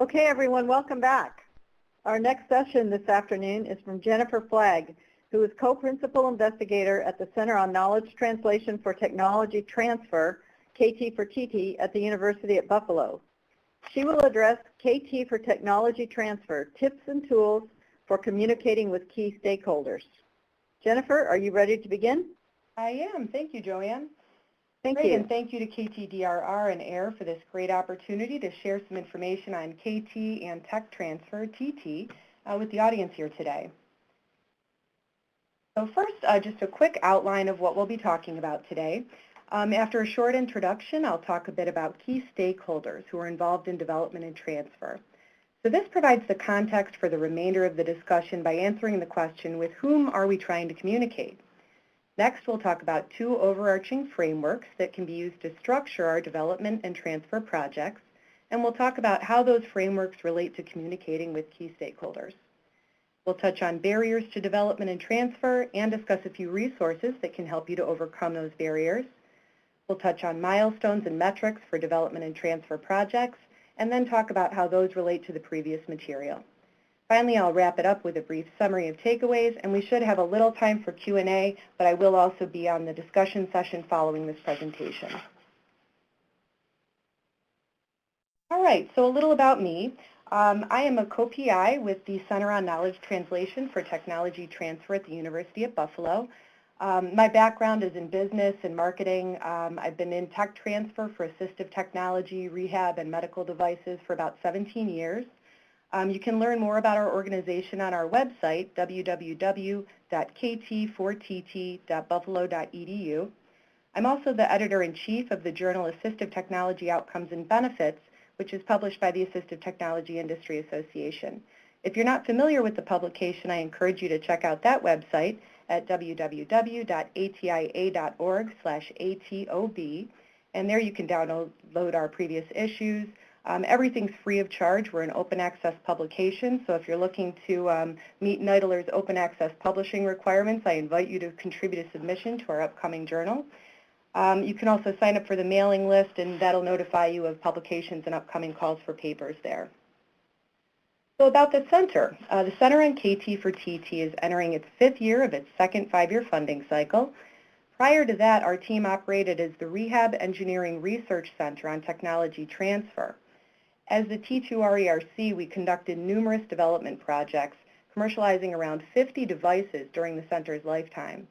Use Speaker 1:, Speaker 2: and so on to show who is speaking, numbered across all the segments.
Speaker 1: Okay, everyone, welcome back. Our next session this afternoon is from Jennifer Flagg, who is co-principal investigator at the Center on Knowledge Translation for Technology Transfer, KT for TT, at the University at Buffalo. She will address KT for Technology Transfer, tips and tools for communicating with key stakeholders. Jennifer, are you ready to begin?
Speaker 2: I am. Thank you, Joanne.
Speaker 1: Thank
Speaker 2: Great,
Speaker 1: you.
Speaker 2: and thank you to KTDRR and AIR for this great opportunity to share some information on KT and Tech Transfer, TT, with the audience here today. So first, just a quick outline of what we'll be talking about today. After a short introduction, I'll talk a bit about key stakeholders who are involved in development and transfer. So this provides the context for the remainder of the discussion by answering the question, with whom are we trying to communicate? Next, we'll talk about two overarching frameworks that can be used to structure our development and transfer projects, and we'll talk about how those frameworks relate to communicating with key stakeholders. We'll touch on barriers to development and transfer and discuss a few resources that can help you to overcome those barriers. We'll touch on milestones and metrics for development and transfer projects, and then talk about how those relate to the previous material. Finally, I'll wrap it up with a brief summary of takeaways, and we should have a little time for Q&A, but I will also be on the discussion session following this presentation. All right, so a little about me. I am a co-PI with the Center on Knowledge Translation for Technology Transfer at the University at Buffalo. My background is in business and marketing. I've been in tech transfer for assistive technology, rehab, and medical devices for about 17 years. You can learn more about our organization on our website, www.kt4tt.buffalo.edu. I'm also the editor-in-chief of the journal Assistive Technology Outcomes and Benefits, which is published by the Assistive Technology Industry Association. If you're not familiar with the publication, I encourage you to check out that website at www.atia.org/ATOB, and there you can download our previous issues. Everything's free of charge. We're an open access publication, so if you're looking to meet NIDLR's open access publishing requirements, I invite you to contribute a submission to our upcoming journal. You can also sign up for the mailing list, and that'll notify you of publications and upcoming calls for papers there. So about the Center on KT for TT is entering its 5th year of its second 5-year funding cycle. Prior to that, our team operated as the Rehab Engineering Research Center on Technology Transfer. As the T2RERC, we conducted numerous development projects, commercializing around 50 devices during the center's lifetime.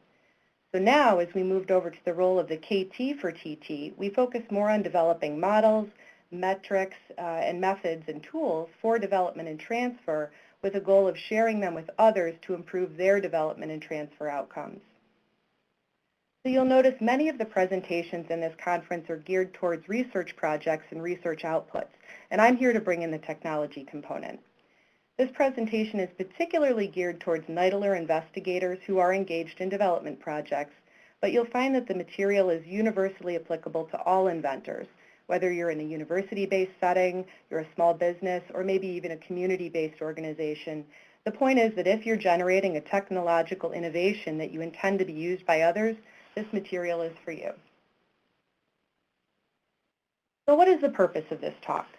Speaker 2: So now, as we moved over to the role of the KT for TT, we focus more on developing models, metrics, and methods and tools for development and transfer, with a goal of sharing them with others to improve their development and transfer outcomes. So you'll notice many of the presentations in this conference are geared towards research projects and research outputs, and I'm here to bring in the technology component. This presentation is particularly geared towards NIDLR investigators who are engaged in development projects, but you'll find that the material is universally applicable to all inventors, whether you're in a university-based setting, you're a small business, or maybe even a community-based organization. The point is that if you're generating a technological innovation that you intend to be used by others, this material is for you. So what is the purpose of this talk?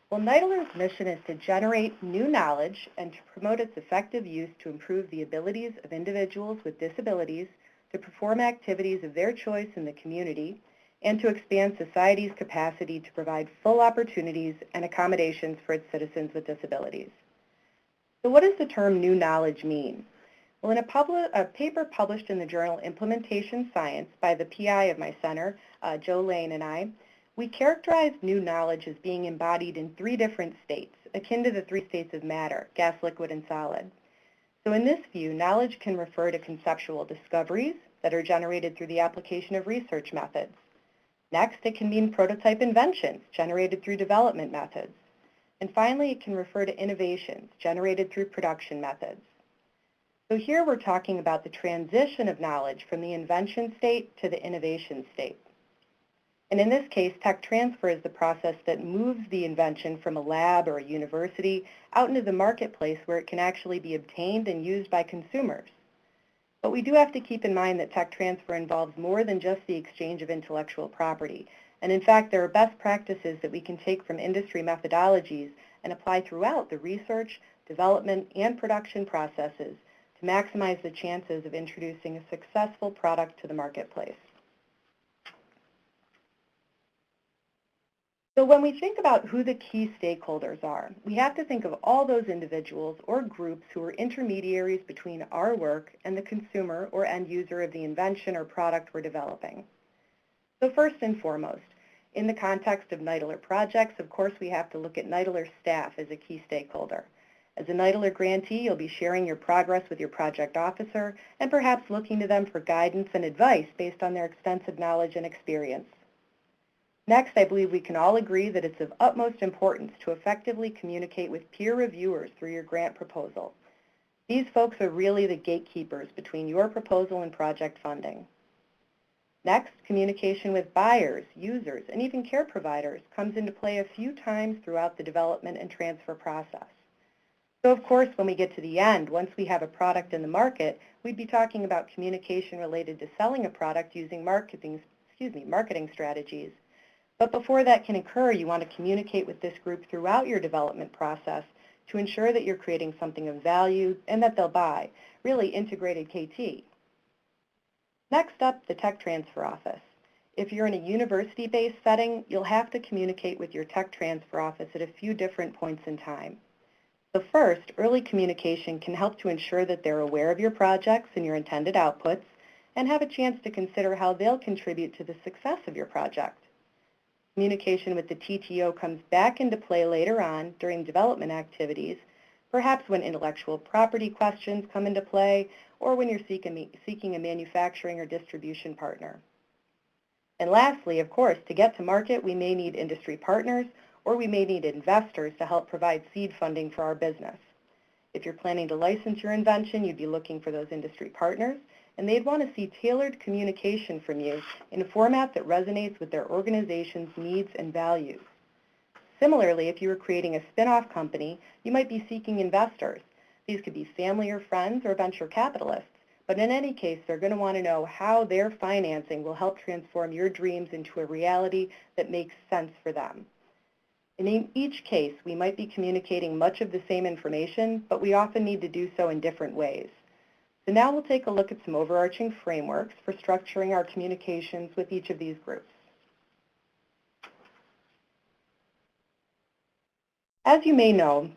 Speaker 2: Well, NIDLR's mission is to generate new knowledge and to promote its effective use to improve the abilities of individuals with disabilities to perform activities of their choice in the community and to expand society's capacity to provide full opportunities and accommodations for its citizens with disabilities. So what does the term new knowledge mean? Well, in a paper published in the journal Implementation Science by the PI of my center, Joe Lane and I, we characterized new knowledge as being embodied in 3 different states, akin to the 3 states of matter, gas, liquid, and solid. So in this view, knowledge can refer to conceptual discoveries that are generated through the application of research methods. Next, it can mean prototype inventions generated through development methods. And finally, it can refer to innovations generated through production methods. So here we're talking about the transition of knowledge from the invention state to the innovation state. And in this case, tech transfer is the process that moves the invention from a lab or a university out into the marketplace where it can actually be obtained and used by consumers. But we do have to keep in mind that tech transfer involves more than just the exchange of intellectual property. And in fact, there are best practices that we can take from industry methodologies and apply throughout the research, development, and production processes to maximize the chances of introducing a successful product to the marketplace. So when we think about who the key stakeholders are, we have to think of all those individuals or groups who are intermediaries between our work and the consumer or end user of the invention or product we're developing. So first and foremost, in the context of NIDLR projects, of course, we have to look at NIDLR staff as a key stakeholder. As a NIDLR grantee, you'll be sharing your progress with your project officer and perhaps looking to them for guidance and advice based on their extensive knowledge and experience. Next, I believe we can all agree that it's of utmost importance to effectively communicate with peer reviewers through your grant proposal. These folks are really the gatekeepers between your proposal and project funding. Next, communication with buyers, users, and even care providers comes into play a few times throughout the development and transfer process. So of course, when we get to the end, once we have a product in the market, we'd be talking about communication related to selling a product using marketing strategies. But before that can occur, you want to communicate with this group throughout your development process to ensure that you're creating something of value and that they'll buy, really integrated KT. Next up, the tech transfer office. If you're in a university-based setting, you'll have to communicate with your tech transfer office at a few different points in time. So first, early communication can help to ensure that they're aware of your projects and your intended outputs and have a chance to consider how they'll contribute to the success of your project. Communication with the TTO comes back into play later on during development activities, perhaps when intellectual property questions come into play or when you're seeking a manufacturing or distribution partner. And lastly, of course, to get to market, we may need industry partners or we may need investors to help provide seed funding for our business. If you're planning to license your invention, you'd be looking for those industry partners, and they'd want to see tailored communication from you in a format that resonates with their organization's needs and values. Similarly, if you were creating a spin-off company, you might be seeking investors. These could be family or friends or venture capitalists, but in any case, they're going to want to know how their financing will help transform your dreams into a reality that makes sense for them. In each case, we might be communicating much of the same information, but we often need to do so in different ways. So now we'll take a look at some overarching frameworks for structuring our communications with each of these groups. As you may know,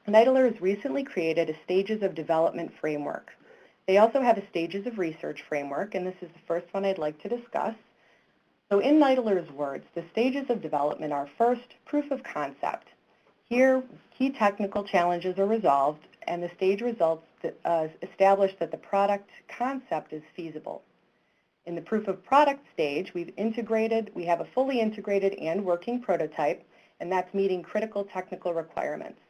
Speaker 2: NIDLR has recently created a stages of development framework. They also have a stages of research framework, and this is the first one I'd like to discuss. So in NIDLR's words, the stages of development are first, proof of concept. Here, key technical challenges are resolved, and the stage results establish that the product concept is feasible. In the proof of product stage, we have a fully integrated and working prototype, and that's meeting critical technical requirements.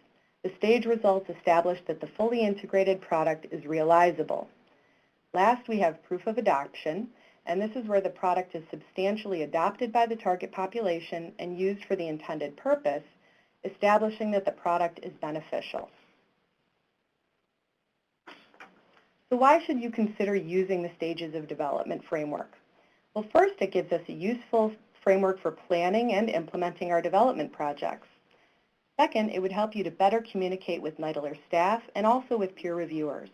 Speaker 2: The stage results establish that the fully integrated product is realizable. Last, we have proof of adoption, and this is where the product is substantially adopted by the target population and used for the intended purpose, establishing that the product is beneficial. So why should you consider using the stages of development framework? Well, first, it gives us a useful framework for planning and implementing our development projects. Second, it would help you to better communicate with NIDLR staff and also with peer reviewers.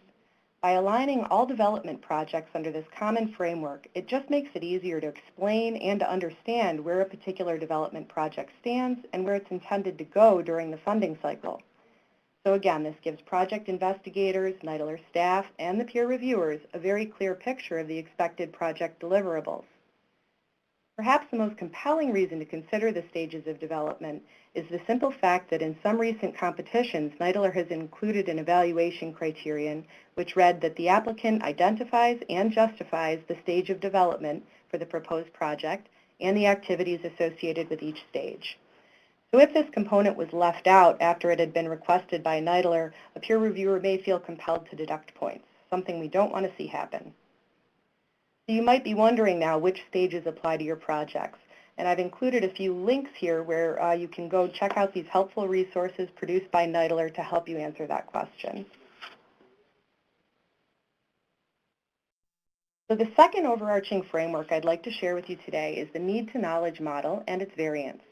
Speaker 2: By aligning all development projects under this common framework, it just makes it easier to explain and to understand where a particular development project stands and where it's intended to go during the funding cycle. So again, this gives project investigators, NIDLR staff, and the peer reviewers a very clear picture of the expected project deliverables. Perhaps the most compelling reason to consider the stages of development is the simple fact that in some recent competitions, NIDLR has included an evaluation criterion which read that the applicant identifies and justifies the stage of development for the proposed project and the activities associated with each stage. So if this component was left out after it had been requested by NIDLR, a peer reviewer may feel compelled to deduct points, something we don't want to see happen. So you might be wondering now which stages apply to your projects. And I've included a few links here where you can go check out these helpful resources produced by NIDLR to help you answer that question. So the second overarching framework I'd like to share with you today is the need-to-knowledge model and its variants.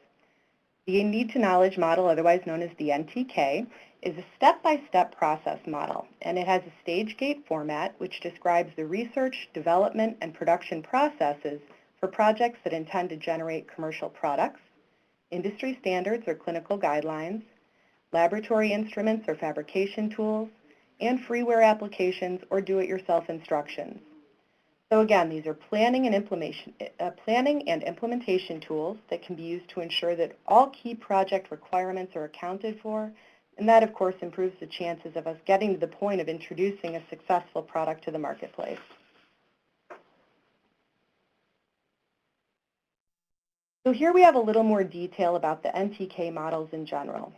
Speaker 2: The need-to-knowledge model, otherwise known as the NTK, is a step-by-step process model, and it has a stage gate format which describes the research, development, and production processes for projects that intend to generate commercial products, industry standards or clinical guidelines, laboratory instruments or fabrication tools, and freeware applications or do-it-yourself instructions. So again, these are planning and implementation tools that can be used to ensure that all key project requirements are accounted for, and that of course improves the chances of us getting to the point of introducing a successful product to the marketplace. So here we have a little more detail about the NTK models in general.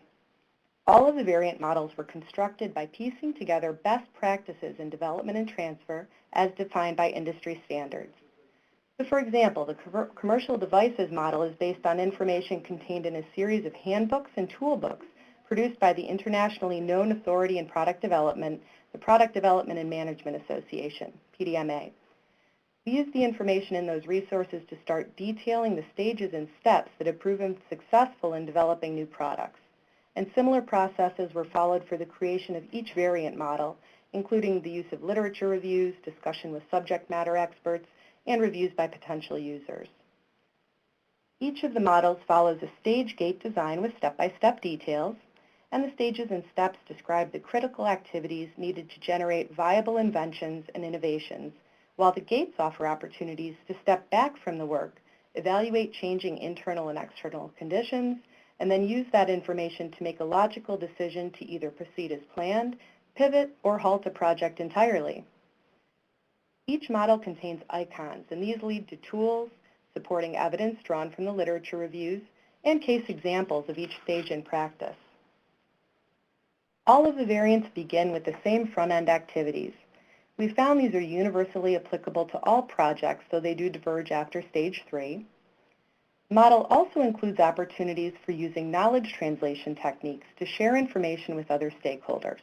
Speaker 2: All of the variant models were constructed by piecing together best practices in development and transfer as defined by industry standards. So for example, the commercial devices model is based on information contained in a series of handbooks and toolbooks produced by the internationally known authority in product development, the Product Development and Management Association, PDMA. We use the information in those resources to start detailing the stages and steps that have proven successful in developing new products. And similar processes were followed for the creation of each variant model, including the use of literature reviews, discussion with subject matter experts, and reviews by potential users. Each of the models follows a stage gate design with step-by-step details, and the stages and steps describe the critical activities needed to generate viable inventions and innovations, while the gates offer opportunities to step back from the work, evaluate changing internal and external conditions, and then use that information to make a logical decision to either proceed as planned, pivot, or halt a project entirely. Each model contains icons, and these lead to tools, supporting evidence drawn from the literature reviews, and case examples of each stage in practice. All of the variants begin with the same front-end activities. We found these are universally applicable to all projects, though they do diverge after stage 3. The model also includes opportunities for using knowledge translation techniques to share information with other stakeholders.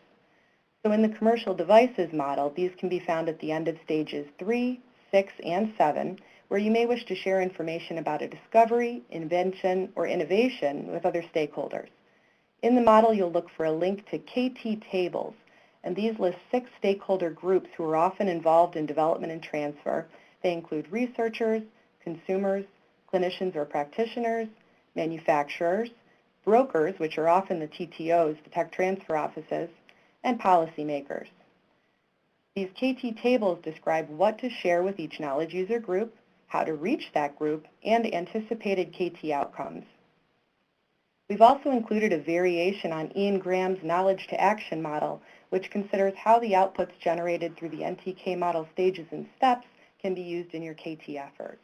Speaker 2: So in the commercial devices model, these can be found at the end of stages 3, 6, and 7, where you may wish to share information about a discovery, invention, or innovation with other stakeholders. In the model, you'll look for a link to KT tables, and these list 6 stakeholder groups who are often involved in development and transfer. They include researchers, consumers, clinicians or practitioners, manufacturers, brokers, which are often the TTOs, the tech transfer offices, and policymakers. These KT tables describe what to share with each knowledge user group, how to reach that group, and anticipated KT outcomes. We've also included a variation on Ian Graham's knowledge to action model, which considers how the outputs generated through the NTK model stages and steps can be used in your KT efforts.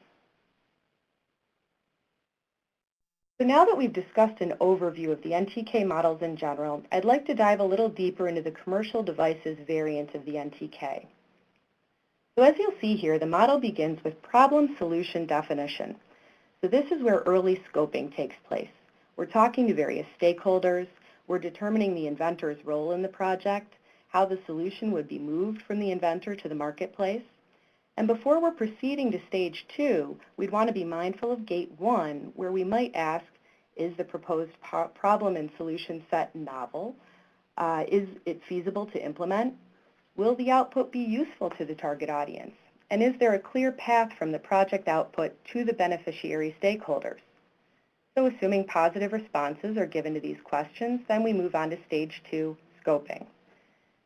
Speaker 2: So now that we've discussed an overview of the NTK models in general, I'd like to dive a little deeper into the commercial devices variant of the NTK. So as you'll see here, the model begins with problem-solution definition. So this is where early scoping takes place. We're talking to various stakeholders, we're determining the inventor's role in the project, how the solution would be moved from the inventor to the marketplace. And before we're proceeding to stage 2, we'd want to be mindful of gate 1, where we might ask, is the proposed problem and solution set novel? Is it feasible to implement? Will the output be useful to the target audience? And is there a clear path from the project output to the beneficiary stakeholders? So assuming positive responses are given to these questions, then we move on to stage 2, scoping.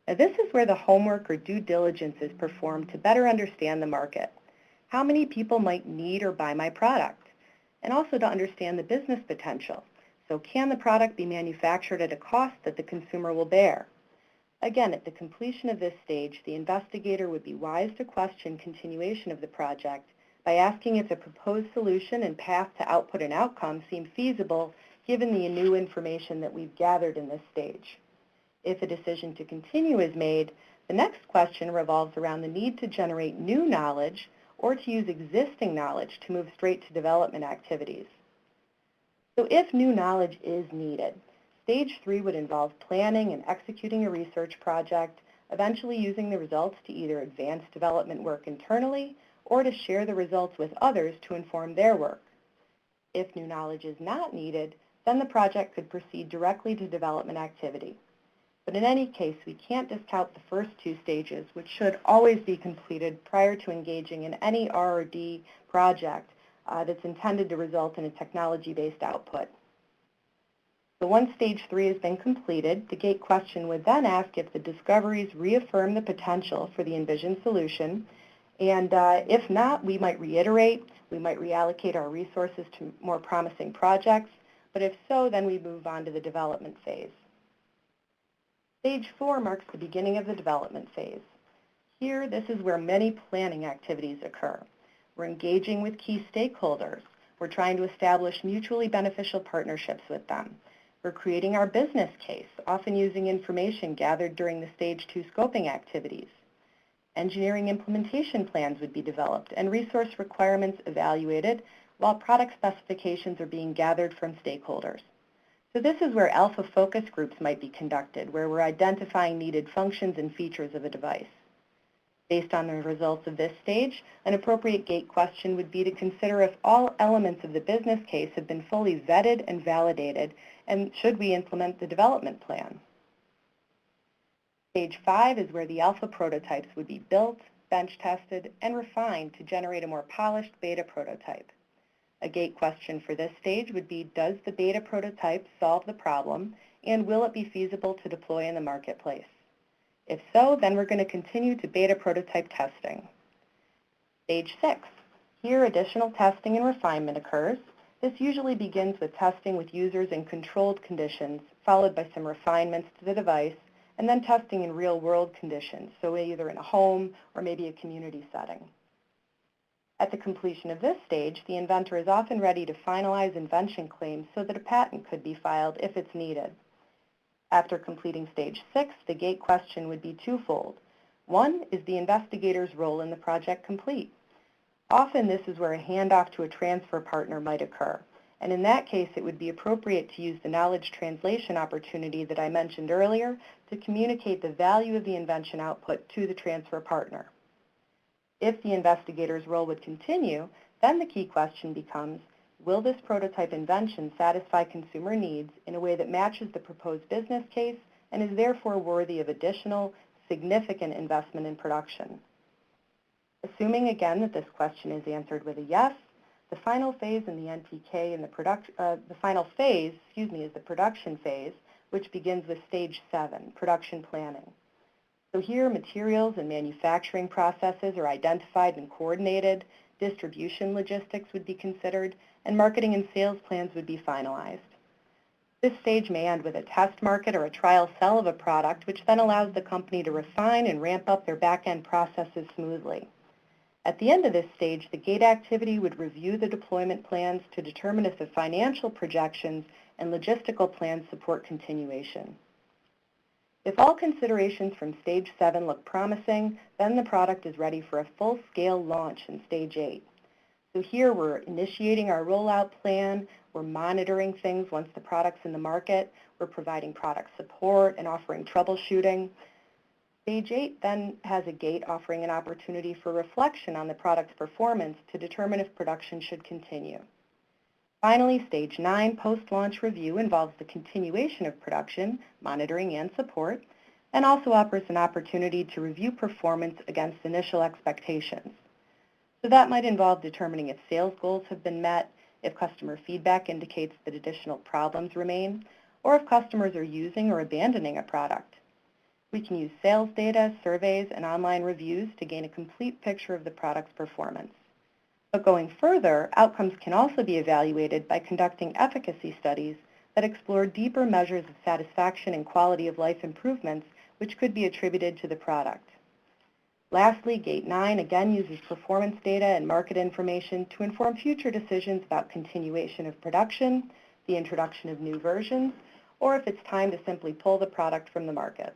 Speaker 2: Now, this is where the homework or due diligence is performed to better understand the market. How many people might need or buy my product? And also to understand the business potential. So can the product be manufactured at a cost that the consumer will bear? Again, at the completion of this stage, the investigator would be wise to question continuation of the project by asking if the proposed solution and path to output and outcome seem feasible given the new information that we've gathered in this stage. If a decision to continue is made, the next question revolves around the need to generate new knowledge or to use existing knowledge to move straight to development activities. So if new knowledge is needed, stage 3 would involve planning and executing a research project, eventually using the results to either advance development work internally or to share the results with others to inform their work. If new knowledge is not needed, then the project could proceed directly to development activity. But in any case, we can't discount the first two stages, which should always be completed prior to engaging in any R&D project that's intended to result in a technology-based output. So once stage 3 has been completed, the gate question would then ask if the discoveries reaffirm the potential for the envisioned solution, and if not, we might reiterate, we might reallocate our resources to more promising projects, but if so, then we move on to the development phase. Stage 4 marks the beginning of the development phase. Here, this is where many planning activities occur. We're engaging with key stakeholders. We're trying to establish mutually beneficial partnerships with them. We're creating our business case, often using information gathered during the Stage 2 scoping activities. Engineering implementation plans would be developed and resource requirements evaluated while product specifications are being gathered from stakeholders. So this is where alpha focus groups might be conducted, where we're identifying needed functions and features of a device. Based on the results of this stage, an appropriate gate question would be to consider if all elements of the business case have been fully vetted and validated, and should we implement the development plan. Stage 5 is where the alpha prototypes would be built, bench tested, and refined to generate a more polished beta prototype. A gate question for this stage would be, does the beta prototype solve the problem, and will it be feasible to deploy in the marketplace? If so, then we're going to continue to beta prototype testing. Stage 6. Here, additional testing and refinement occurs. This usually begins with testing with users in controlled conditions, followed by some refinements to the device, and then testing in real-world conditions, so either in a home or maybe a community setting. At the completion of this stage, the inventor is often ready to finalize invention claims so that a patent could be filed if it's needed. After completing stage 6, the gate question would be twofold. One, is the investigator's role in the project complete? Often this is where a handoff to a transfer partner might occur, and in that case it would be appropriate to use the knowledge translation opportunity that I mentioned earlier to communicate the value of the invention output to the transfer partner. If the investigator's role would continue, then the key question becomes, will this prototype invention satisfy consumer needs in a way that matches the proposed business case and is therefore worthy of additional, significant investment in production? Assuming again that this question is answered with a yes, the final phase in the NPK and the final phase, is the production phase, which begins with stage 7, production planning. So here, materials and manufacturing processes are identified and coordinated, distribution logistics would be considered, and marketing and sales plans would be finalized. This stage may end with a test market or a trial sell of a product, which then allows the company to refine and ramp up their back-end processes smoothly. At the end of this stage, the gate activity would review the deployment plans to determine if the financial projections and logistical plans support continuation. If all considerations from stage 7 look promising, then the product is ready for a full-scale launch in stage 8. So here we're initiating our rollout plan, we're monitoring things once the product's in the market, we're providing product support and offering troubleshooting. Stage 8 then has a gate offering an opportunity for reflection on the product's performance to determine if production should continue. Finally, stage 9 post-launch review involves the continuation of production, monitoring, and support, and also offers an opportunity to review performance against initial expectations. So that might involve determining if sales goals have been met, if customer feedback indicates that additional problems remain, or if customers are using or abandoning a product. We can use sales data, surveys, and online reviews to gain a complete picture of the product's performance. But going further, outcomes can also be evaluated by conducting efficacy studies that explore deeper measures of satisfaction and quality of life improvements which could be attributed to the product. Lastly, Gate 9 again uses performance data and market information to inform future decisions about continuation of production, the introduction of new versions, or if it's time to simply pull the product from the market.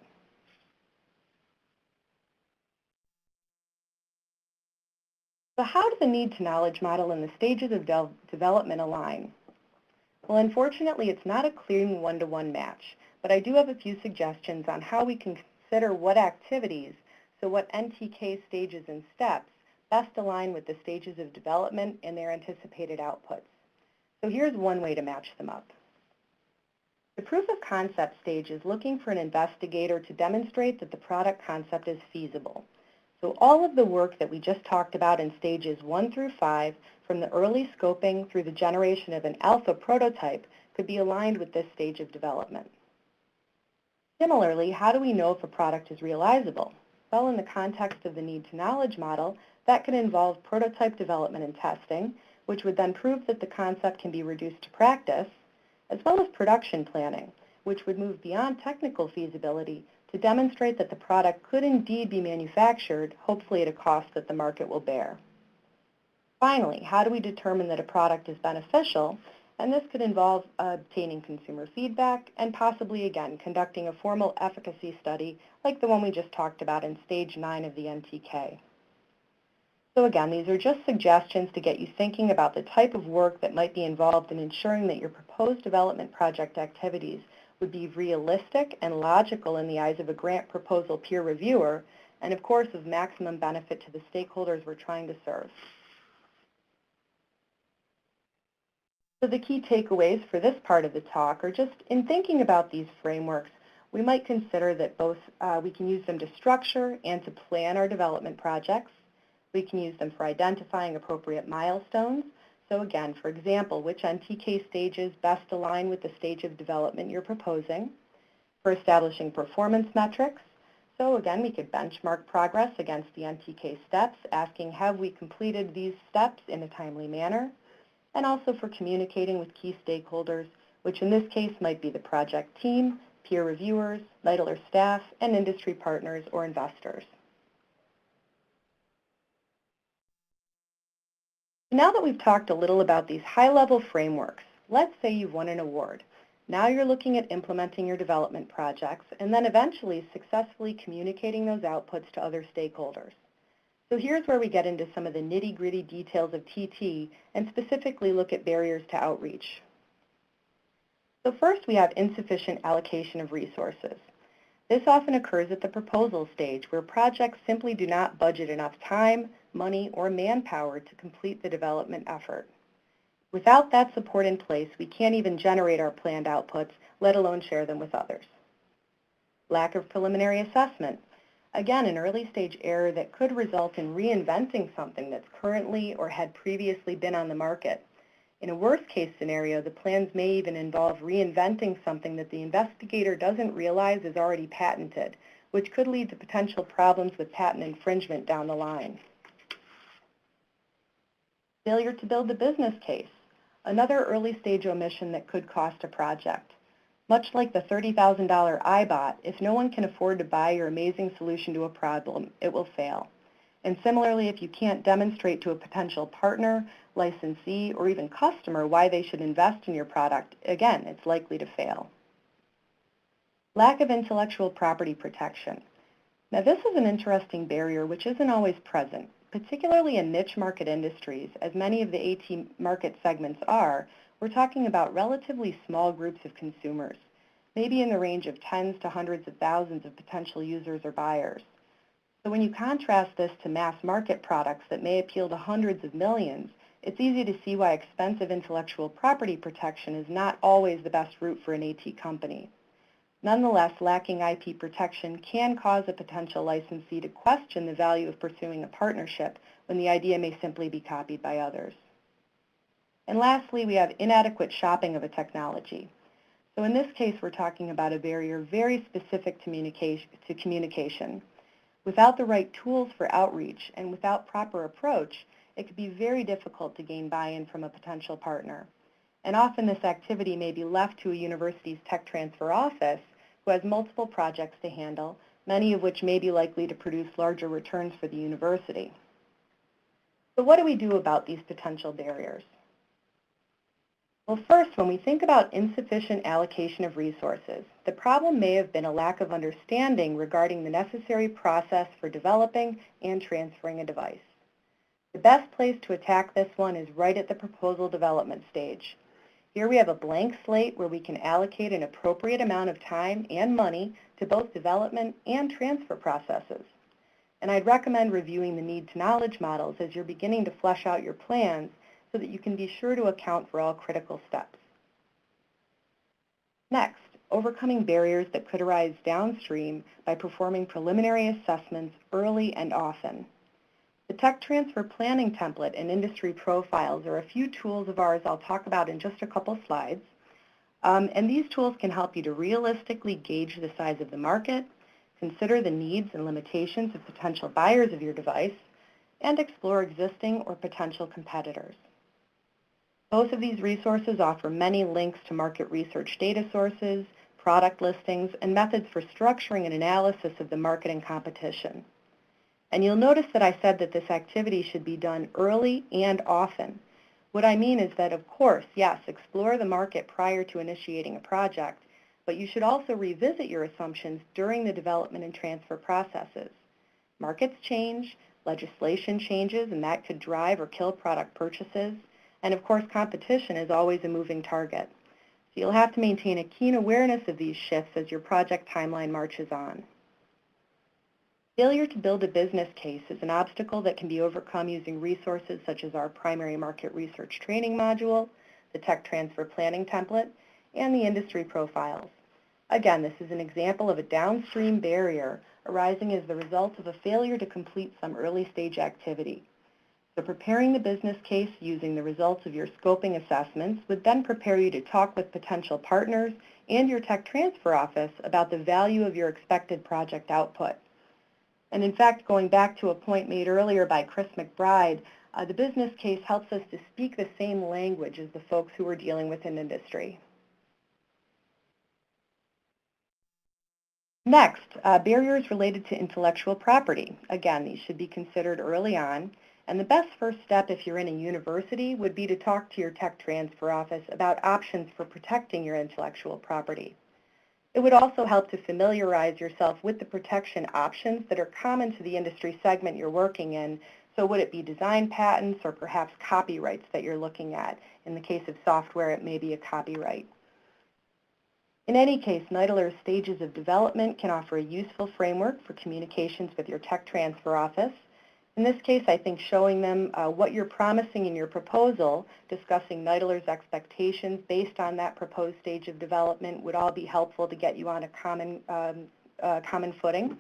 Speaker 2: So how do the need-to-knowledge model and the stages of development align? Well, unfortunately, it's not a clean one-to-one match, but I do have a few suggestions on how we can consider what activities, so what NTK stages and steps, best align with the stages of development and their anticipated outputs. So here's one way to match them up. The proof of concept stage is looking for an investigator to demonstrate that the product concept is feasible. So all of the work that we just talked about in stages 1 through 5, from the early scoping through the generation of an alpha prototype, could be aligned with this stage of development. Similarly, how do we know if a product is realizable? Well, in the context of the need-to-knowledge model, that can involve prototype development and testing, which would then prove that the concept can be reduced to practice, as well as production planning, which would move beyond technical feasibility to demonstrate that the product could indeed be manufactured, hopefully at a cost that the market will bear. Finally, how do we determine that a product is beneficial? And this could involve obtaining consumer feedback and possibly, again, conducting a formal efficacy study like the one we just talked about in stage 9 of the NTK. So again, these are just suggestions to get you thinking about the type of work that might be involved in ensuring that your proposed development project activities would be realistic and logical in the eyes of a grant proposal peer reviewer, and of course of maximum benefit to the stakeholders we're trying to serve. So the key takeaways for this part of the talk are just in thinking about these frameworks, we might consider that both we can use them to structure and to plan our development projects. We can use them for identifying appropriate milestones. So again, for example, which NTK stages best align with the stage of development you're proposing. For establishing performance metrics. So again, we could benchmark progress against the NTK steps, asking have we completed these steps in a timely manner. And also for communicating with key stakeholders, which in this case might be the project team, peer reviewers, NIDLR staff, and industry partners or investors. Now that we've talked a little about these high-level frameworks, let's say you've won an award. Now you're looking at implementing your development projects and then eventually successfully communicating those outputs to other stakeholders. So here's where we get into some of the nitty-gritty details of TT and specifically look at barriers to outreach. So first we have insufficient allocation of resources. This often occurs at the proposal stage where projects simply do not budget enough time, money, or manpower to complete the development effort. Without that support in place, we can't even generate our planned outputs, let alone share them with others. Lack of preliminary assessment. Again, an early stage error that could result in reinventing something that's currently or had previously been on the market. In a worst case scenario, the plans may even involve reinventing something that the investigator doesn't realize is already patented, which could lead to potential problems with patent infringement down the line. Failure to build the business case. Another early stage omission that could cost a project. Much like the $30,000 iBot, if no one can afford to buy your amazing solution to a problem, it will fail. And similarly, if you can't demonstrate to a potential partner, licensee, or even customer why they should invest in your product, again, it's likely to fail. Lack of intellectual property protection. Now this is an interesting barrier which isn't always present, particularly in niche market industries, as many of the AT market segments are. We're talking about relatively small groups of consumers, maybe in the range of tens to hundreds of thousands of potential users or buyers. So when you contrast this to mass market products that may appeal to hundreds of millions, it's easy to see why expensive intellectual property protection is not always the best route for an AT company. Nonetheless, lacking IP protection can cause a potential licensee to question the value of pursuing a partnership when the idea may simply be copied by others. And lastly, we have inadequate shopping of a technology. So in this case, we're talking about a barrier very specific to communication. Without the right tools for outreach and without proper approach, it could be very difficult to gain buy-in from a potential partner. And often this activity may be left to a university's tech transfer office who has multiple projects to handle, many of which may be likely to produce larger returns for the university. So what do we do about these potential barriers? Well, first, when we think about insufficient allocation of resources, the problem may have been a lack of understanding regarding the necessary process for developing and transferring a device. The best place to attack this one is right at the proposal development stage. Here we have a blank slate where we can allocate an appropriate amount of time and money to both development and transfer processes. And I'd recommend reviewing the need-to-knowledge models as you're beginning to flesh out your plans so that you can be sure to account for all critical steps. Next, overcoming barriers that could arise downstream by performing preliminary assessments early and often. The Tech Transfer Planning Template and Industry Profiles are a few tools of ours I'll talk about in just a couple slides. And these tools can help you to realistically gauge the size of the market, consider the needs and limitations of potential buyers of your device, and explore existing or potential competitors. Both of these resources offer many links to market research data sources, product listings, and methods for structuring an analysis of the market and competition. And you'll notice that I said that this activity should be done early and often. What I mean is that, of course, yes, explore the market prior to initiating a project, but you should also revisit your assumptions during the development and transfer processes. Markets change, legislation changes, and that could drive or kill product purchases. And of course, competition is always a moving target. So you'll have to maintain a keen awareness of these shifts as your project timeline marches on. Failure to build a business case is an obstacle that can be overcome using resources such as our primary market research training module, the Tech Transfer Planning Template, and the industry profiles. Again, this is an example of a downstream barrier arising as the result of a failure to complete some early stage activity. So preparing the business case using the results of your scoping assessments would then prepare you to talk with potential partners and your tech transfer office about the value of your expected project output. And in fact, going back to a point made earlier by Chris McBride, the business case helps us to speak the same language as the folks who are dealing with an industry. Next, barriers related to intellectual property. Again, these should be considered early on. And the best first step if you're in a university would be to talk to your tech transfer office about options for protecting your intellectual property. It would also help to familiarize yourself with the protection options that are common to the industry segment you're working in. So would it be design patents or perhaps copyrights that you're looking at? In the case of software, it may be a copyright. In any case, NIDLR's stages of development can offer a useful framework for communications with your tech transfer office. In this case, I think showing them what you're promising in your proposal, discussing NIDLR's expectations based on that proposed stage of development would all be helpful to get you on a common footing.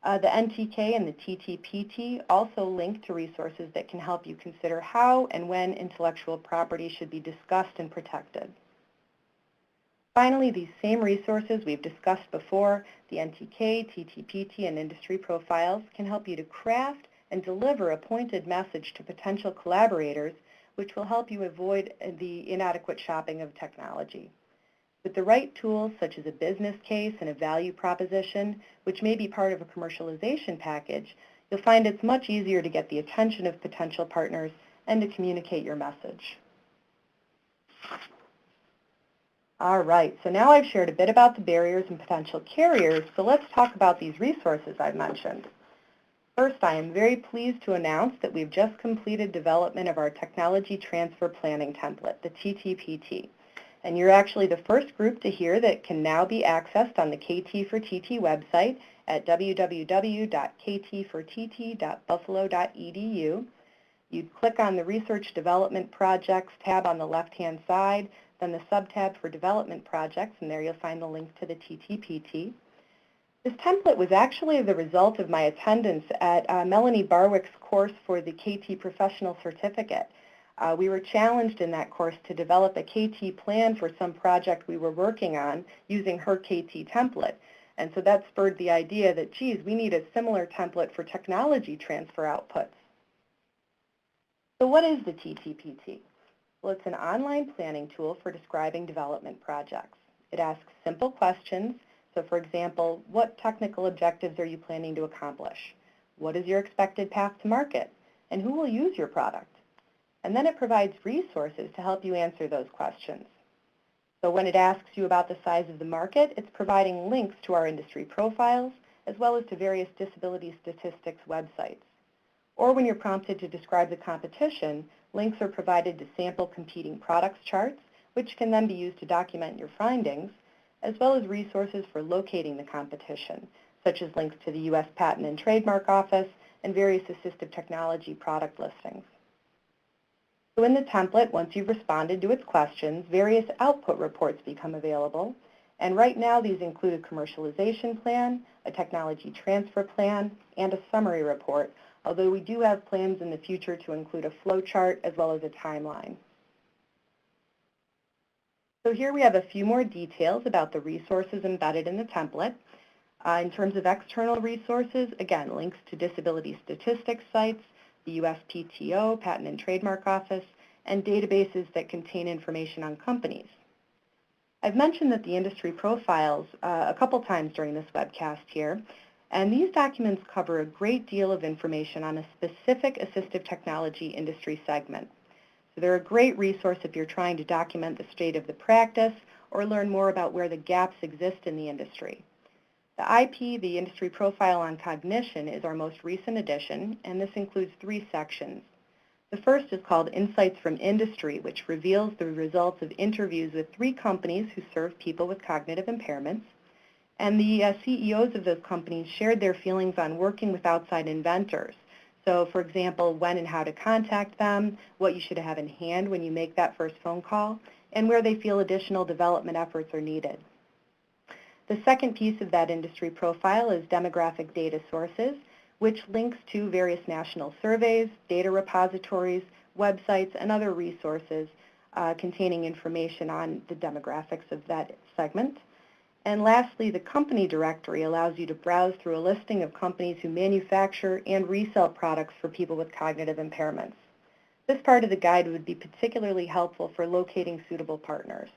Speaker 2: The NTK and the TTPT also link to resources that can help you consider how and when intellectual property should be discussed and protected. Finally, these same resources we've discussed before, the NTK, TTPT, and industry profiles can help you to craft and deliver a pointed message to potential collaborators, which will help you avoid the inadequate shopping of technology. With the right tools, such as a business case and a value proposition, which may be part of a commercialization package, you'll find it's much easier to get the attention of potential partners and to communicate your message. All right, so now I've shared a bit about the barriers and potential carriers, so let's talk about these resources I've mentioned. First, I am very pleased to announce that we've just completed development of our Technology Transfer Planning Template, the TTPT. And you're actually the first group to hear that it can now be accessed on the KT4TT website at www.kt4tt.buffalo.edu. You'd click on the Research Development Projects tab on the left-hand side, then the sub-tab for Development Projects, and there you'll find the link to the TTPT. This template was actually the result of my attendance at Melanie Barwick's course for the KT Professional Certificate. We were challenged in that course to develop a KT plan for some project we were working on using her KT template. And so that spurred the idea that, geez, we need a similar template for technology transfer outputs. So what is the TTPT? Well, it's an online planning tool for describing development projects. It asks simple questions. So for example, what technical objectives are you planning to accomplish? What is your expected path to market? And who will use your product? And then it provides resources to help you answer those questions. So when it asks you about the size of the market, it's providing links to our industry profiles, as well as to various disability statistics websites. Or when you're prompted to describe the competition, links are provided to sample competing products charts, which can then be used to document your findings, as well as resources for locating the competition, such as links to the U.S. Patent and Trademark Office and various assistive technology product listings. So in the template, once you've responded to its questions, various output reports become available. And right now, these include a commercialization plan, a technology transfer plan, and a summary report, although we do have plans in the future to include a flow chart as well as a timeline. So here we have a few more details about the resources embedded in the template. In terms of external resources, again, links to disability statistics sites, the USPTO, Patent and Trademark Office, and databases that contain information on companies. I've mentioned that the industry profiles a couple times during this webcast here, and these documents cover a great deal of information on a specific assistive technology industry segment. So they're a great resource if you're trying to document the state of the practice or learn more about where the gaps exist in the industry. The IP, the Industry Profile on Cognition, is our most recent edition, and this includes 3 sections. The first is called Insights from Industry, which reveals the results of interviews with 3 companies who serve people with cognitive impairments. And the CEOs of those companies shared their feelings on working with outside inventors. So, for example, when and how to contact them, what you should have in hand when you make that first phone call, and where they feel additional development efforts are needed. The second piece of that industry profile is demographic data sources, which links to various national surveys, data repositories, websites, and other resources containing information on the demographics of that segment. And lastly, the company directory allows you to browse through a listing of companies who manufacture and resell products for people with cognitive impairments. This part of the guide would be particularly helpful for locating suitable partners.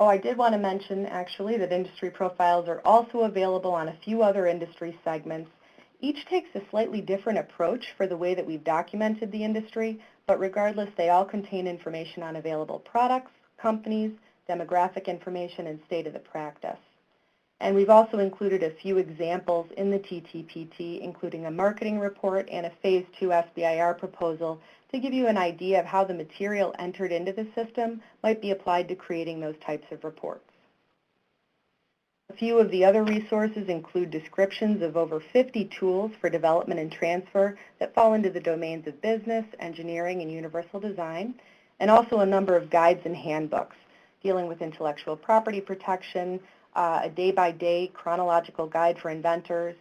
Speaker 2: Oh, I did want to mention, actually, that industry profiles are also available on a few other industry segments. Each takes a slightly different approach for the way that we've documented the industry, but regardless, they all contain information on available products, companies, demographic information, and state of the practice. And we've also included a few examples in the TTPT, including a marketing report and a Phase 2 SBIR proposal to give you an idea of how the material entered into the system might be applied to creating those types of reports. A few of the other resources include descriptions of over 50 tools for development and transfer that fall into the domains of business, engineering, and universal design, and also a number of guides and handbooks dealing with intellectual property protection, a day-by-day chronological guide for inventors,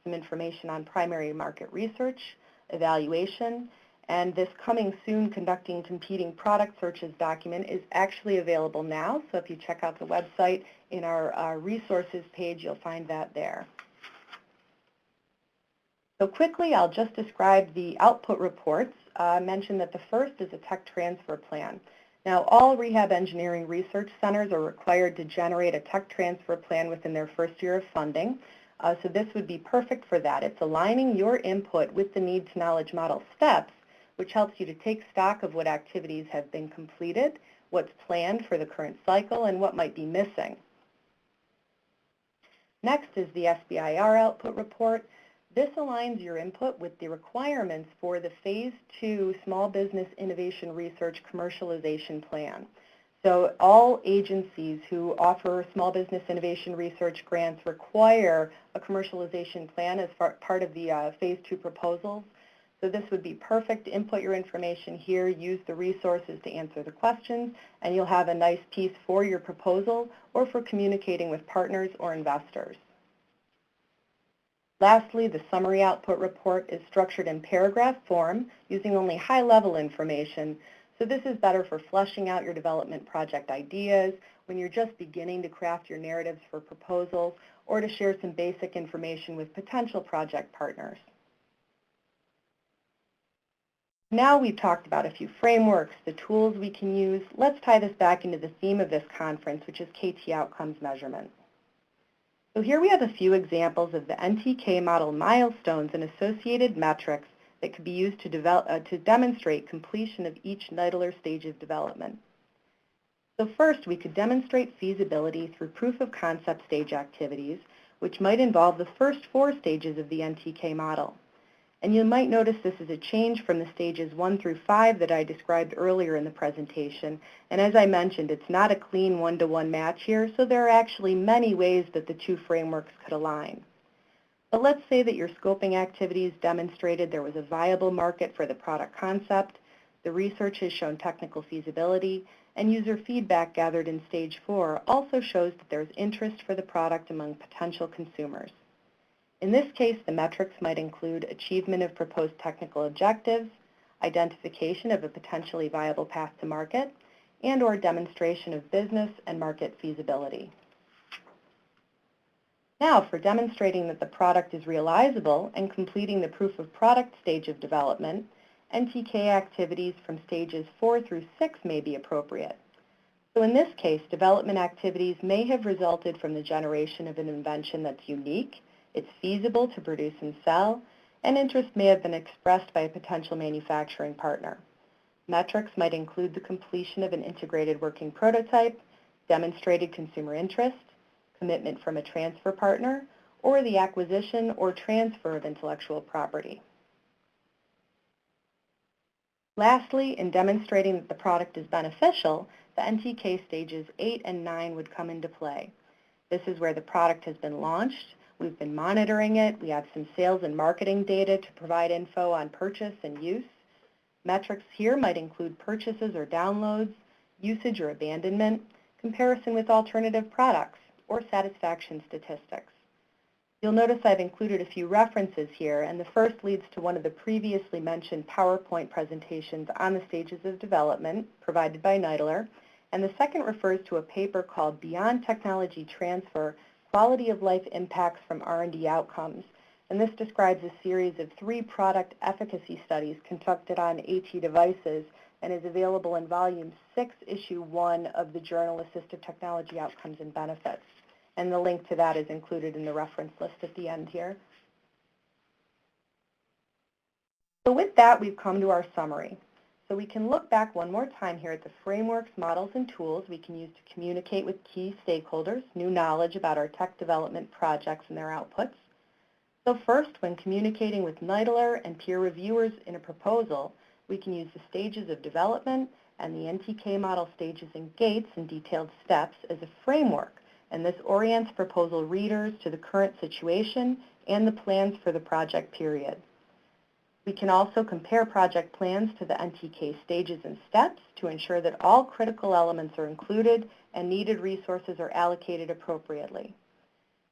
Speaker 2: some information on primary market research, evaluation, and this coming soon conducting competing product searches document is actually available now. So if you check out the website in our resources page, you'll find that there. So quickly, I'll just describe the output reports. Mention that the first is a tech transfer plan. Now, all rehab engineering research centers are required to generate a tech transfer plan within their first year of funding. So this would be perfect for that. It's aligning your input with the needs knowledge model steps, which helps you to take stock of what activities have been completed, what's planned for the current cycle, and what might be missing. Next is the SBIR output report. This aligns your input with the requirements for the Phase 2 Small Business Innovation Research Commercialization Plan. So all agencies who offer small business innovation research grants require a commercialization plan as part of the Phase 2 proposals. So this would be perfect to input your information here, use the resources to answer the questions, and you'll have a nice piece for your proposal or for communicating with partners or investors. Lastly, the summary output report is structured in paragraph form using only high-level information. So this is better for fleshing out your development project ideas, when you're just beginning to craft your narratives for proposals, or to share some basic information with potential project partners. Now we've talked about a few frameworks, the tools we can use. Let's tie this back into the theme of this conference, which is KT outcomes measurement. So here we have a few examples of the NTK model milestones and associated metrics that could be used to demonstrate completion of each NIDLR stage of development. So first, we could demonstrate feasibility through proof of concept stage activities, which might involve the first 4 stages of the NTK model. And you might notice this is a change from the stages 1 through 5 that I described earlier in the presentation. And as I mentioned, it's not a clean one-to-one match here, so there are actually many ways that the two frameworks could align. But let's say that your scoping activities demonstrated there was a viable market for the product concept, the research has shown technical feasibility, and user feedback gathered in stage 4 also shows that there's interest for the product among potential consumers. In this case, the metrics might include achievement of proposed technical objectives, identification of a potentially viable path to market, and/or demonstration of business and market feasibility. Now, for demonstrating that the product is realizable and completing the proof of product stage of development, NTK activities from stages 4 through 6 may be appropriate. So in this case, development activities may have resulted from the generation of an invention that's unique, it's feasible to produce and sell, and interest may have been expressed by a potential manufacturing partner. Metrics might include the completion of an integrated working prototype, demonstrated consumer interest, commitment from a transfer partner, or the acquisition or transfer of intellectual property. Lastly, in demonstrating that the product is beneficial, the NTK stages 8 and 9 would come into play. This is where the product has been launched, we've been monitoring it, we have some sales and marketing data to provide info on purchase and use. Metrics here might include purchases or downloads, usage or abandonment, comparison with alternative products, or satisfaction statistics. You'll notice I've included a few references here, and the first leads to one of the previously mentioned PowerPoint presentations on the stages of development provided by Neidler, and the second refers to a paper called Beyond Technology Transfer, Quality of Life Impacts from R&D Outcomes, and this describes a series of 3 product efficacy studies conducted on AT devices and is available in volume 6, issue 1 of the journal Assistive Technology Outcomes and Benefits. And the link to that is included in the reference list at the end here. So with that, we've come to our summary. So we can look back one more time here at the frameworks, models, and tools we can use to communicate with key stakeholders, new knowledge about our tech development projects and their outputs. So first, when communicating with Neidler and peer reviewers in a proposal, we can use the stages of development and the NTK model stages and gates and detailed steps as a framework, and this orients proposal readers to the current situation and the plans for the project period. We can also compare project plans to the NTK stages and steps to ensure that all critical elements are included and needed resources are allocated appropriately.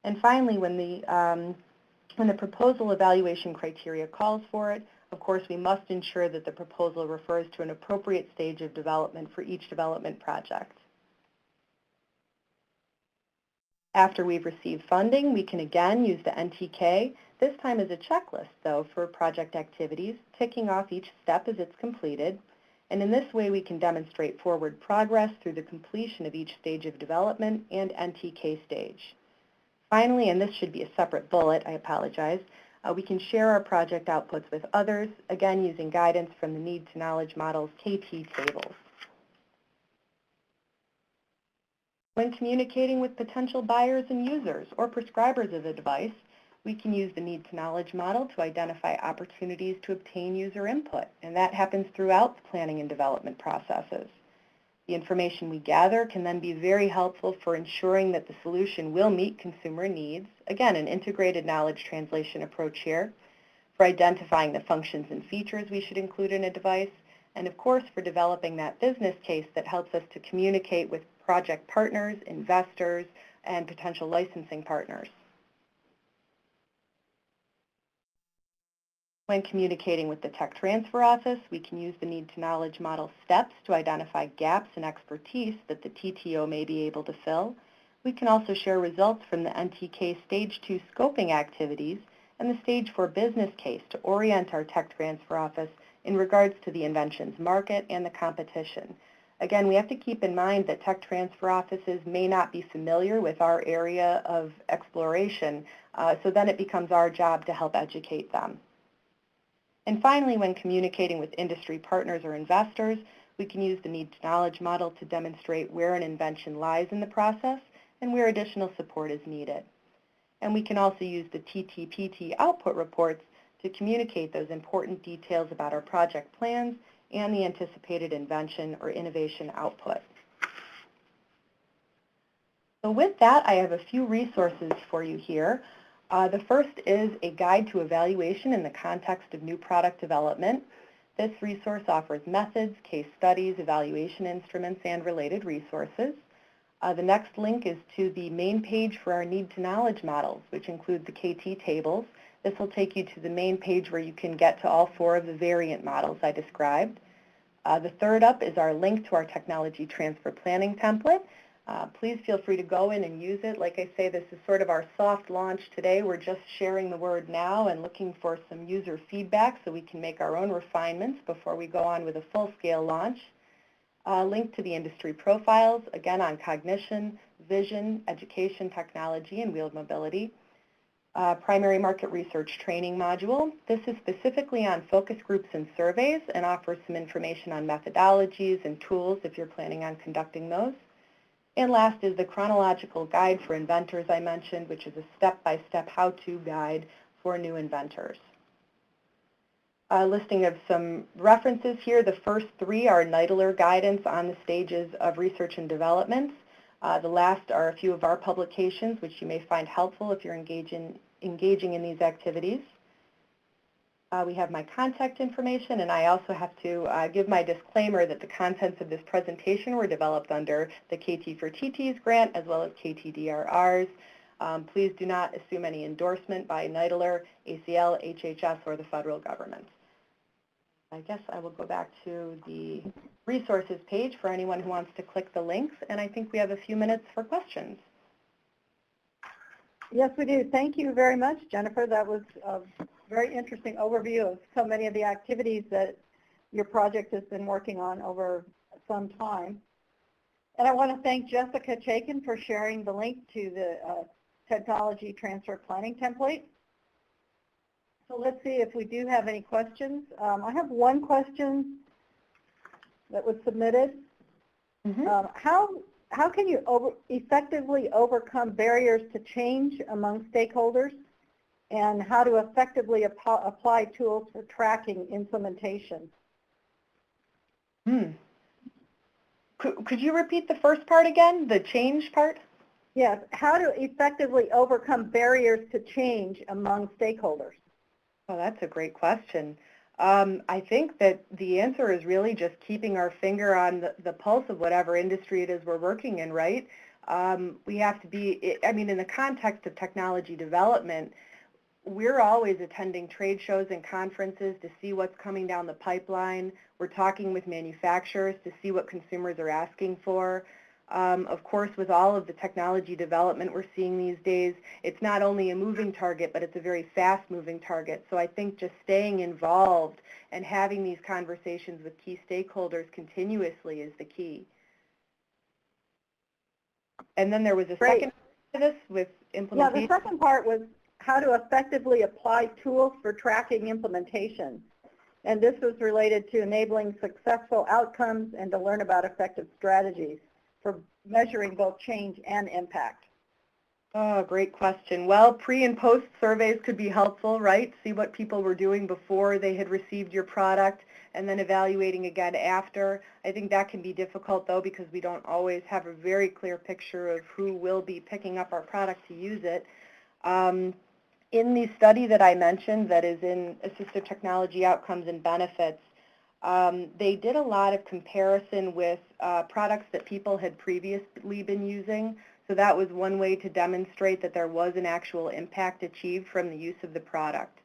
Speaker 2: And finally, when the proposal evaluation criteria calls for it, of course, we must ensure that the proposal refers to an appropriate stage of development for each development project. After we've received funding, we can again use the NTK, this time as a checklist, though, for project activities, ticking off each step as it's completed. And in this way, we can demonstrate forward progress through the completion of each stage of development and NTK stage. Finally, and this should be a separate bullet, I apologize, we can share our project outputs with others, again using guidance from the Need to Knowledge Model's KT tables. When communicating with potential buyers and users or prescribers of a device, we can use the Need to Knowledge model to identify opportunities to obtain user input, and that happens throughout the planning and development processes. The information we gather can then be very helpful for ensuring that the solution will meet consumer needs. Again, an integrated knowledge translation approach here, for identifying the functions and features we should include in a device, and of course for developing that business case that helps us to communicate with project partners, investors, and potential licensing partners. When communicating with the Tech Transfer Office, we can use the Need to Knowledge model steps to identify gaps in expertise that the TTO may be able to fill. We can also share results from the NTK Stage 2 scoping activities and the Stage 4 business case to orient our Tech Transfer Office in regards to the invention's market and the competition. Again, we have to keep in mind that Tech Transfer Offices may not be familiar with our area of exploration, so then it becomes our job to help educate them. And finally, when communicating with industry partners or investors, we can use the Need to Knowledge model to demonstrate where an invention lies in the process and where additional support is needed. And we can also use the TTPT output reports to communicate those important details about our project plans and the anticipated invention or innovation output. So with that, I have a few resources for you here. The first is a guide to evaluation in the context of new product development. This resource offers methods, case studies, evaluation instruments, and related resources. The next link is to the main page for our need to knowledge models, which include the KT tables. This will take you to the main page where you can get to all 4 of the variant models I described. The third up is our link to our technology transfer planning template. Please feel free to go in and use it. Like I say, this is sort of our soft launch today. We're just sharing the word now and looking for some user feedback so we can make our own refinements before we go on with a full-scale launch. Link to the industry profiles, again on cognition, vision, education, technology, and wheeled mobility. Primary market research training module. This is specifically on focus groups and surveys and offers some information on methodologies and tools if you're planning on conducting those. And last is the chronological guide for inventors I mentioned, which is a step-by-step how-to guide for new inventors. A listing of some references here. The first 3 are NIDLR guidance on the stages of research and development. The last are a few of our publications, which you may find helpful if you're engaging in these activities. We have my contact information, and I also have to give my disclaimer that the contents of this presentation were developed under the KT for TTs grant as well as KTDRRs. Please do not assume any endorsement by NIDLR, ACL, HHS, or the federal government. I guess I will go back to the resources page for anyone who wants to click the links, and I think we have a few minutes for questions.
Speaker 1: Yes, we do. Thank you very much, Jennifer. That was a very interesting overview of so many of the activities that your project has been working on over some time. And I want to thank Jessica Chaikin for sharing the link to the technology transfer planning template. So let's see if we do have any questions. I have one question that was submitted.
Speaker 2: Mm-hmm.
Speaker 1: How can you effectively overcome barriers to change among stakeholders, and how to effectively apply tools for tracking implementation?
Speaker 2: Could you repeat the first part again, the change part?
Speaker 1: Yes, how to effectively overcome barriers to change among stakeholders?
Speaker 2: Oh, that's a great question. I think that the answer is really just keeping our finger on the pulse of whatever industry it is we're working in, right? We have to be, I mean, in the context of technology development, we're always attending trade shows and conferences to see what's coming down the pipeline. We're talking with manufacturers to see what consumers are asking for. Of course, with all of the technology development we're seeing these days, it's not only a moving target, but it's a very fast-moving target. So I think just staying involved and having these conversations with key stakeholders continuously is the key. And then there was a second part to this with implementation.
Speaker 1: Yeah, the second part was how to effectively apply tools for tracking implementation. And this was related to enabling successful outcomes and to learn about effective strategies for measuring both change and impact.
Speaker 2: Oh, great question. Well, pre and post surveys could be helpful, right? See what people were doing before they had received your product and then evaluating again after. I think that can be difficult though because we don't always have a very clear picture of who will be picking up our product to use it. In the study that I mentioned that is in Assistive Technology Outcomes and Benefits, they did a lot of comparison with products that people had previously been using. So that was one way to demonstrate that there was an actual impact achieved from the use of the product.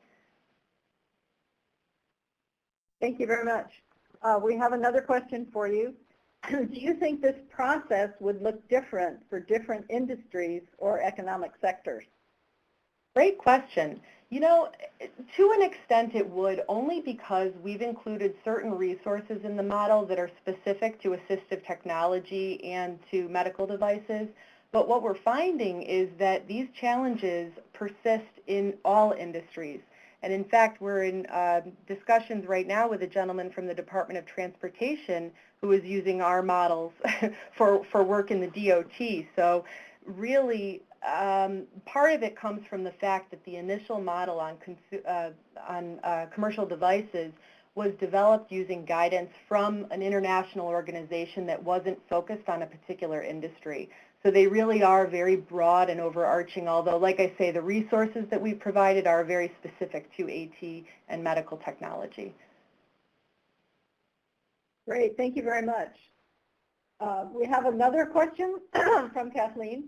Speaker 1: Thank you very much. We have another question for you. Do you think this process would look different for different industries or economic sectors?
Speaker 2: Great question. You know, to an extent it would, only because we've included certain resources in the model that are specific to assistive technology and to medical devices. But what we're finding is that these challenges persist in all industries. And in fact, we're in discussions right now with a gentleman from the Department of Transportation who is using our models for work in the DOT. So really, Part of it comes from the fact that the initial model on commercial devices was developed using guidance from an international organization that wasn't focused on a particular industry. So they really are very broad and overarching, although, like I say, the resources that we've provided are very specific to AT and medical technology.
Speaker 1: Great, thank you very much. We have another question from Kathleen.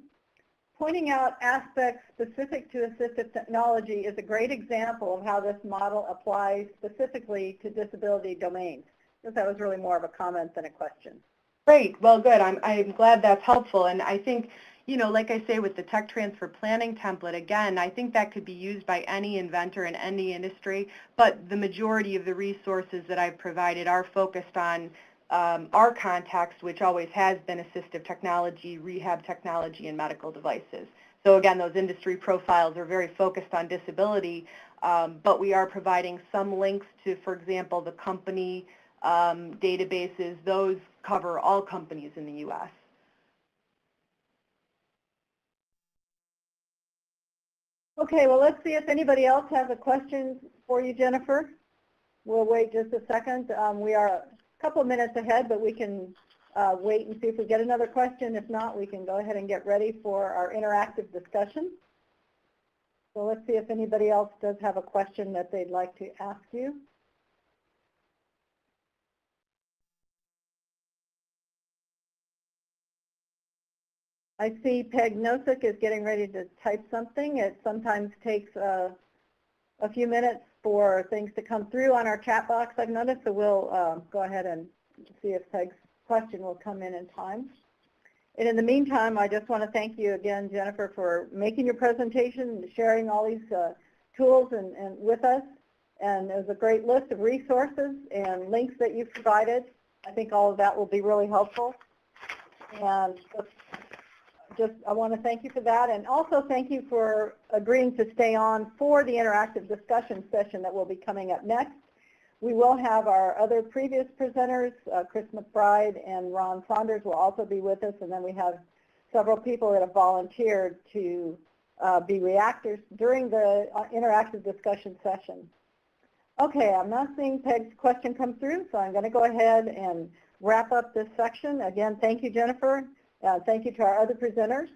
Speaker 1: Pointing out aspects specific to assistive technology is a great example of how this model applies specifically to disability domains. I guess that was really more of a comment than a question.
Speaker 2: Great, well good, I'm glad that's helpful, and I think, you know, like I say with the tech transfer planning template, again, I think that could be used by any inventor in any industry, but the majority of the resources that I've provided are focused on our context, which always has been assistive technology, rehab technology, and medical devices. So again, those industry profiles are very focused on disability, but we are providing some links to, for example, the company databases. Those cover all companies in the U.S.
Speaker 1: Okay, well, let's see if anybody else has a question for you, Jennifer. We'll wait just a second. We are a couple minutes ahead, but we can wait and see if we get another question. If not, we can go ahead and get ready for our interactive discussion. So let's see if anybody else does have a question that they'd like to ask you. I see Peg Nosek is getting ready to type something. It sometimes takes a few minutes for things to come through on our chat box, I've noticed, so we'll go ahead and see if Peg's question will come in time. And in the meantime, I just want to thank you again, Jennifer, for making your presentation, sharing all these tools and with us. And there's a great list of resources and links that you've provided. I think all of that will be really helpful. And I want to thank you for that, and also thank you for agreeing to stay on for the interactive discussion session that will be coming up next. We will have our other previous presenters, Chris McBride and Ron Saunders will also be with us, and then we have several people that have volunteered to be reactors during the interactive discussion session. Okay, I'm not seeing Peg's question come through, so I'm going to go ahead and wrap up this section. Again, thank you, Jennifer. Thank you to our other presenters.